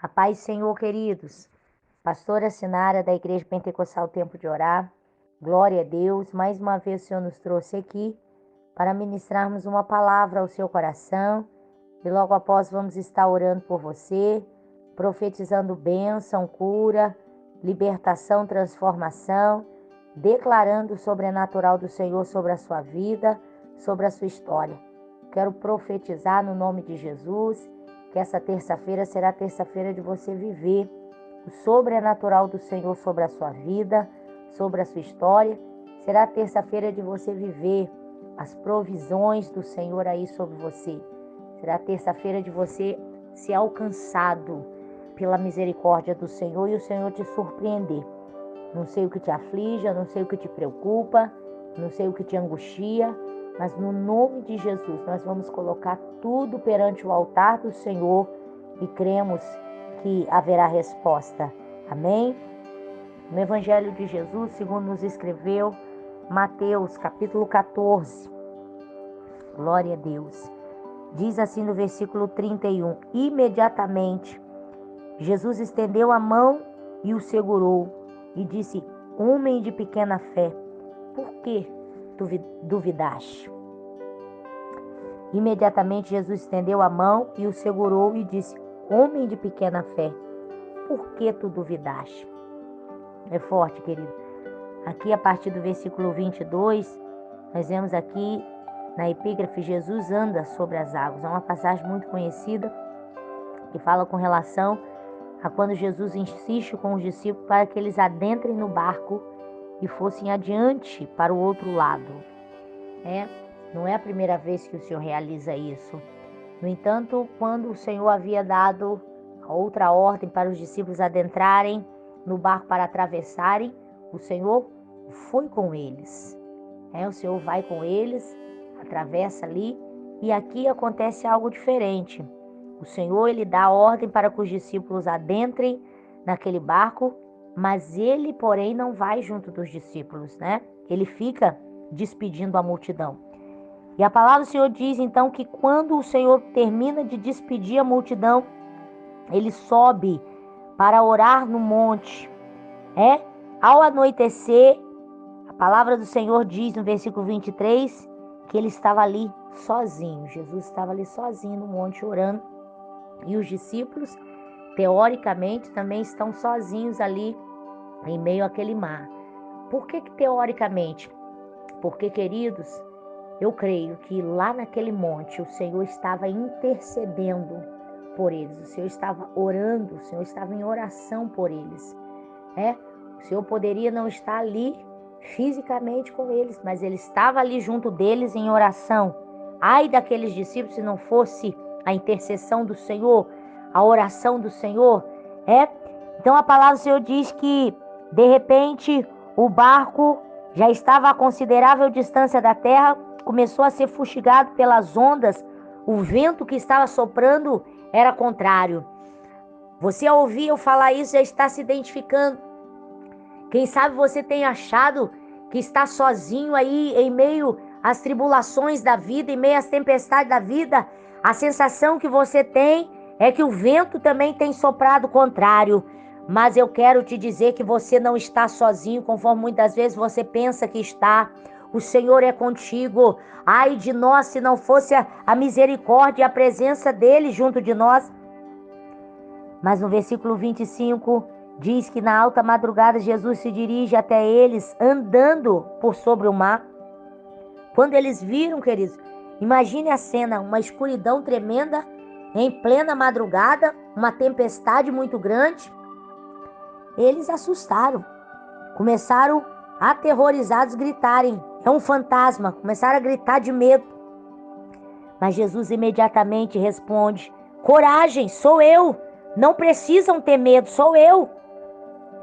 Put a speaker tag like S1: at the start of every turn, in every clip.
S1: A paz, Senhor, queridos. Pastora Sinara, da Igreja Pentecostal Tempo de Orar. Glória a Deus. Mais uma vez o Senhor nos trouxe aqui para ministrarmos uma palavra ao seu coração. E logo após vamos estar orando por você, profetizando bênção, cura, libertação, transformação, declarando o sobrenatural do Senhor sobre a sua vida, sobre a sua história. Quero profetizar no nome de Jesus que essa terça-feira será a terça-feira de você viver o sobrenatural do Senhor sobre a sua vida, sobre a sua história. Será a terça-feira de você viver as provisões do Senhor aí sobre você. Será a terça-feira de você ser alcançado pela misericórdia do Senhor e o Senhor te surpreender. Não sei o que te aflige, não sei o que te preocupa, não sei o que te angustia, mas no nome de Jesus nós vamos colocar tudo perante o altar do Senhor e cremos que haverá resposta. Amém? No Evangelho de Jesus, segundo nos escreveu Mateus, capítulo 14. Glória a Deus. Diz assim no versículo 31. Imediatamente, Jesus estendeu a mão e o segurou e disse: Homem de pequena fé, por que duvidaste? Imediatamente Jesus estendeu a mão e o segurou e disse: Homem de pequena fé, por que tu duvidaste? É forte, querido. Aqui a partir do versículo 22, nós vemos aqui na epígrafe: Jesus anda sobre as águas. É uma passagem muito conhecida que fala com relação a quando Jesus insiste com os discípulos para que eles adentrem no barco e fossem adiante para o outro lado. Não é a primeira vez que o Senhor realiza isso. No entanto, quando o Senhor havia dado a outra ordem para os discípulos adentrarem no barco para atravessarem, o Senhor foi com eles. O Senhor vai com eles, atravessa ali, e aqui acontece algo diferente. O Senhor, ele dá a ordem para que os discípulos adentrem naquele barco, mas ele, porém, não vai junto dos discípulos, Ele fica despedindo a multidão. E a palavra do Senhor diz, então, que quando o Senhor termina de despedir a multidão, ele sobe para orar no monte. Ao anoitecer, a palavra do Senhor diz no versículo 23, que ele estava ali sozinho. Jesus estava ali sozinho no monte orando. E os discípulos, teoricamente, também estão sozinhos ali em meio àquele mar. Por que teoricamente? Porque, queridos, eu creio que lá naquele monte o Senhor estava intercedendo por eles. O Senhor estava orando, o Senhor estava em oração por eles. O Senhor poderia não estar ali fisicamente com eles, mas ele estava ali junto deles em oração. Ai daqueles discípulos se não fosse a intercessão do Senhor, a oração do Senhor. Então a palavra do Senhor diz que de repente o barco já estava a considerável distância da terra, começou a ser fustigado pelas ondas, o vento que estava soprando era contrário. Você ao ouvir eu falar isso já está se identificando. Quem sabe você tem achado que está sozinho aí em meio às tribulações da vida, em meio às tempestades da vida. A sensação que você tem é que o vento também tem soprado contrário. Mas eu quero te dizer que você não está sozinho, conforme muitas vezes você pensa que está. O Senhor é contigo. Ai de nós se não fosse a misericórdia e a presença dele junto de nós. Mas no versículo 25 diz que na alta madrugada Jesus se dirige até eles andando por sobre o mar. Quando eles viram, queridos, imagine a cena, uma escuridão tremenda, em plena madrugada, uma tempestade muito grande. Eles assustaram, começaram aterrorizados a gritarem: é um fantasma, começaram a gritar de medo. Mas Jesus imediatamente responde: coragem, sou eu, não precisam ter medo, sou eu.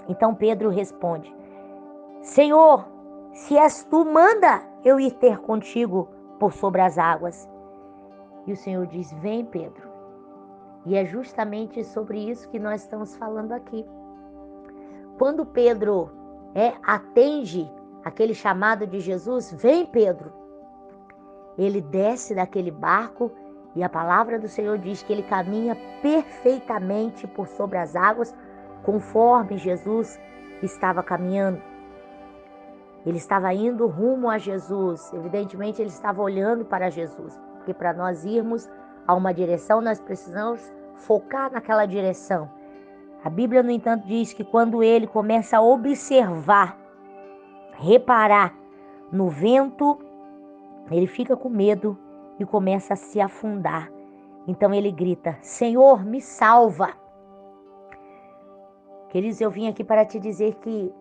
S1: Então Pedro responde: Senhor, se és tu, manda eu ir ter contigo por sobre as águas. E o Senhor diz: vem, Pedro. E é justamente sobre isso que nós estamos falando aqui. Quando Pedro atende aquele chamado de Jesus, vem, Pedro. Ele desce daquele barco E a palavra do Senhor diz que ele caminha perfeitamente por sobre as águas, conforme Jesus estava caminhando. Ele estava indo rumo a Jesus. Evidentemente, ele estava olhando para Jesus. Porque para nós irmos a uma direção, nós precisamos focar naquela direção. A Bíblia, no entanto, diz que quando ele começa a observar, reparar no vento, ele fica com medo e começa a se afundar. Então ele grita: Senhor, me salva. Queridos, eu vim aqui para te dizer que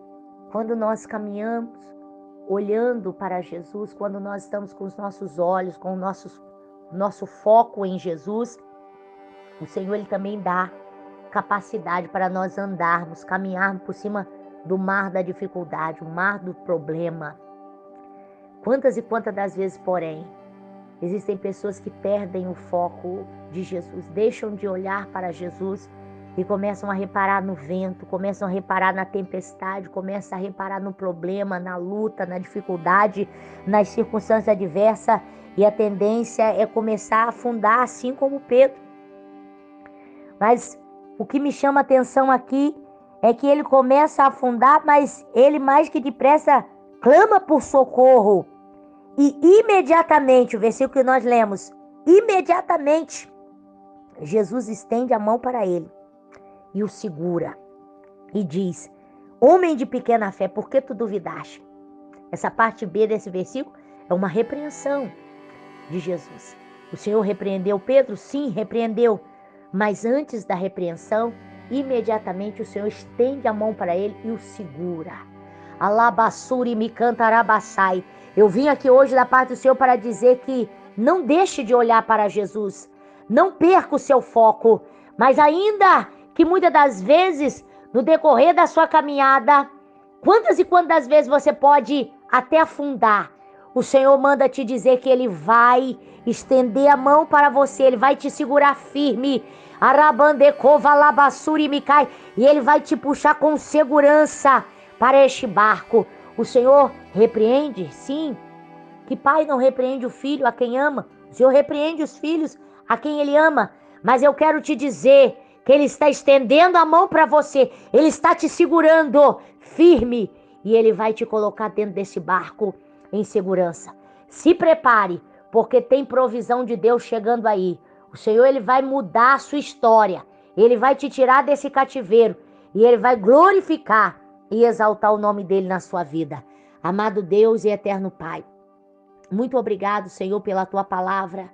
S1: quando nós caminhamos, olhando para Jesus, quando nós estamos com os nossos olhos, com o nosso foco em Jesus, o Senhor ele também dá capacidade para nós andarmos, caminharmos por cima do mar da dificuldade, o mar do problema. Quantas e quantas das vezes, porém, existem pessoas que perdem o foco de Jesus, deixam de olhar para Jesus e começam a reparar no vento, começam a reparar na tempestade, começam a reparar no problema, na luta, na dificuldade, nas circunstâncias adversas, e a tendência é começar a afundar, assim como Pedro. Mas o que me chama a atenção aqui é que ele começa a afundar, mas ele mais que depressa clama por socorro. E imediatamente, o versículo que nós lemos, imediatamente, Jesus estende a mão para ele e o segura e diz: homem de pequena fé, por que tu duvidaste? Essa parte B desse versículo é uma repreensão de Jesus. O Senhor repreendeu Pedro? Sim, repreendeu. Mas antes da repreensão, imediatamente o Senhor estende a mão para ele e o segura. Alabassuri me cantarabassai. Eu vim aqui hoje da parte do Senhor para dizer que não deixe de olhar para Jesus. Não perca o seu foco. Mas ainda que muitas das vezes, no decorrer da sua caminhada, quantas e quantas vezes você pode até afundar, o Senhor manda te dizer que Ele vai estender a mão para você, Ele vai te segurar firme, Arabandecova labassuri micai, e Ele vai te puxar com segurança para este barco. O Senhor repreende, sim. Que pai não repreende o filho a quem ama? O Senhor repreende os filhos a quem Ele ama. Mas eu quero te dizer que Ele está estendendo a mão para você, Ele está te segurando firme e Ele vai te colocar dentro desse barco em segurança. Se prepare, porque tem provisão de Deus chegando aí. O Senhor ele vai mudar a sua história, Ele vai te tirar desse cativeiro e Ele vai glorificar e exaltar o nome dEle na sua vida. Amado Deus e eterno Pai, muito obrigado, Senhor, pela Tua palavra.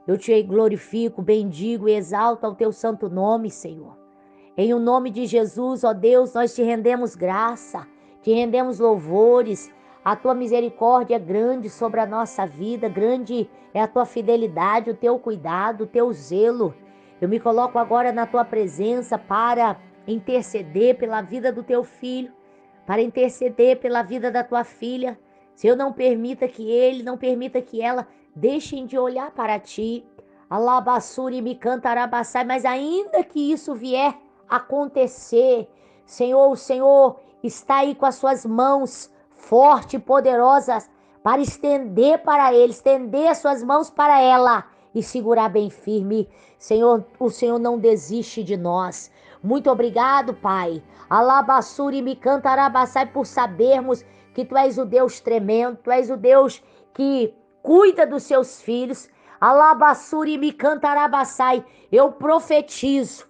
S1: Eu te glorifico, bendigo e exalto ao Teu santo nome, Senhor. Em o nome de Jesus, ó Deus, nós te rendemos graça, te rendemos louvores. A Tua misericórdia é grande sobre a nossa vida, grande é a Tua fidelidade, o Teu cuidado, o Teu zelo. Eu me coloco agora na Tua presença para interceder pela vida do Teu filho, para interceder pela vida da Tua filha. Senhor, não permita que ele, não permita que ela deixem de olhar para Ti. Alabassuri me cantarabassai, mas ainda que isso vier acontecer, Senhor, o Senhor está aí com as Suas mãos fortes e poderosas para estender para ele, estender as Suas mãos para ela e segurar bem firme. Senhor, o Senhor não desiste de nós. Muito obrigado, Pai. Alabassuri me cantarabassai, por sabermos que Tu és o Deus tremendo, Tu és o Deus que cuida dos Seus filhos. Alabassuri me cantarabassai. Eu profetizo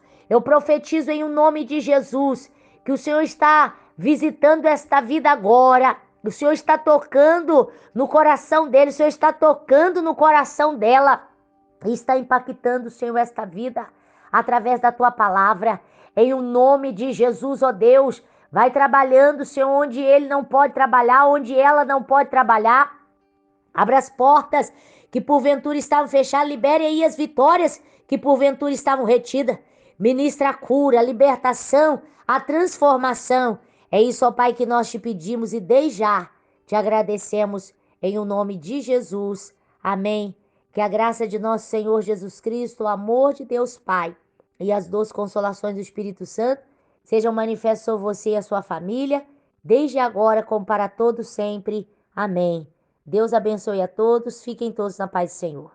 S1: em o nome de Jesus, que o Senhor está visitando esta vida agora. O Senhor está tocando no coração dele, o Senhor está tocando no coração dela e está impactando, Senhor, esta vida através da Tua palavra. Em o nome de Jesus, ó Deus, vai trabalhando, Senhor, onde ele não pode trabalhar, onde ela não pode trabalhar. Abra as portas que porventura estavam fechadas, libere aí as vitórias que porventura estavam retidas. Ministra a cura, a libertação, a transformação. É isso, ó Pai, que nós te pedimos e desde já te agradecemos em o nome de Jesus. Amém. Que a graça de nosso Senhor Jesus Cristo, o amor de Deus Pai e as doces consolações do Espírito Santo sejam manifestas sobre você e a sua família, desde agora como para todos sempre. Amém. Deus abençoe a todos, fiquem todos na paz do Senhor.